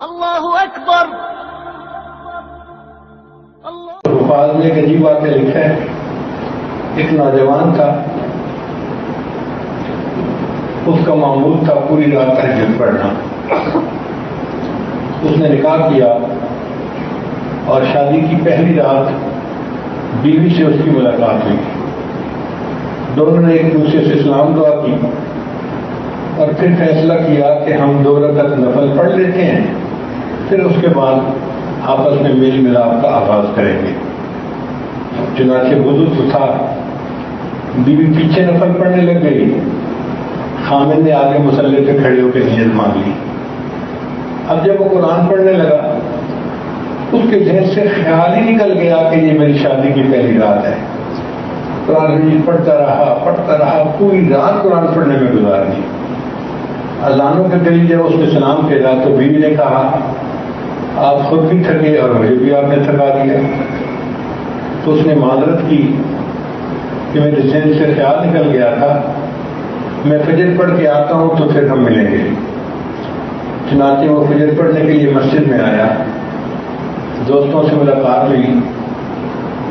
اللہ اکبر الفاظ میں ایک عجیب واقعہ لکھا ہے. ایک نوجوان تھا، اس کا معمول تھا پوری رات تہجد پڑھنا. اس نے نکاح کیا اور شادی کی پہلی رات بیوی سے اس کی ملاقات ہوئی. دونوں نے ایک دوسرے سے سلام دعا کی اور پھر فیصلہ کیا کہ ہم 2 رکعت نفل پڑھ لیتے ہیں، پھر اس کے بعد آپس میں میل ملاپ کا آغاز کریں گے. چنانچہ وضو تو تھا، بیوی پیچھے نفل پڑھنے لگ گئی. خامن نے آگے مصلی پہ کھڑے ہو کے نیت مانگ لی. اب جب وہ قرآن پڑھنے لگا، اس کے ذہن سے خیال ہی نکل گیا کہ یہ میری شادی کی پہلی رات ہے. قرآن مجید پڑھتا رہا، پوری رات قرآن پڑھنے میں گزار دی. اذانوں کے قریب جب اس نے سلام کیا تو بیوی نے کہا آپ خود بھی تھکے اور مجھے بھی آپ نے تھکا دیا. تو اس نے معذرت کی کہ میرے ذہن سے خیال نکل گیا تھا، میں فجر پڑھ کے آتا ہوں تو پھر ہم ملیں گے. چنانچہ وہ فجر پڑھنے کے لیے مسجد میں آیا. دوستوں سے ملاقات ہوئی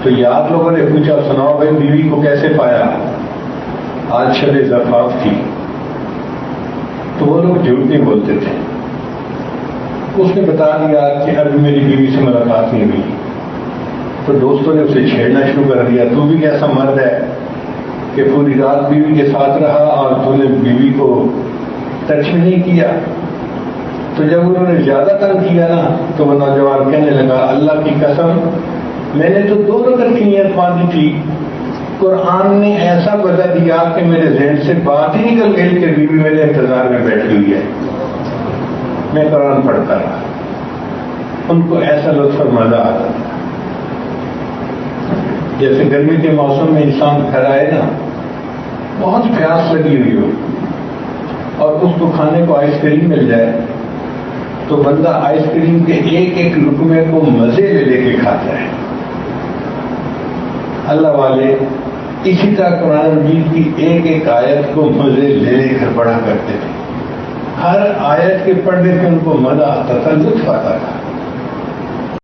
تو یار لوگوں نے پوچھا سناؤ بھائی بیوی کو کیسے پایا؟ آج شب زفاف تھی. تو وہ لوگ جھوٹ نہیں بولتے تھے. اس نے بتا دیا کہ ابھی میری بیوی سے ملاقات نہیں ہوئی. تو دوستوں نے اسے چھیڑنا شروع کر دیا، تو بھی کیسا مرد ہے کہ پوری رات بیوی کے ساتھ رہا اور تو نے بیوی کو ٹچ بھی نہیں کیا. تو جب انہوں نے زیادہ تنگ کیا نا تو وہ نوجوان کہنے لگا اللہ کی قسم میں نے تو 2 رکعت کی نیت باندھی تھی، قرآن نے ایسا بدل دیا کہ میرے ذہن سے بات ہی نکل گئی کہ بیوی میرے انتظار میں بیٹھی ہوئی ہے. میں قرآن پڑھتا رہا. ان کو ایسا لطف اور مزہ آتا تھا. جیسے گرمی کے موسم میں انسان گھر آئے نا، بہت پیاس لگی ہوئی ہو اور اس کو کھانے کو آئس کریم مل جائے تو بندہ آئس کریم کے ایک لقمے کو مزے لے کے کھاتا ہے. اللہ والے اسی طرح قرآن مجید کی ایک آیت کو مزے لے کر پڑھا کرتے تھے. ہر آیت کے پڑھنے سے ان کو مزہ آتا تھا، لطف آتا تھا.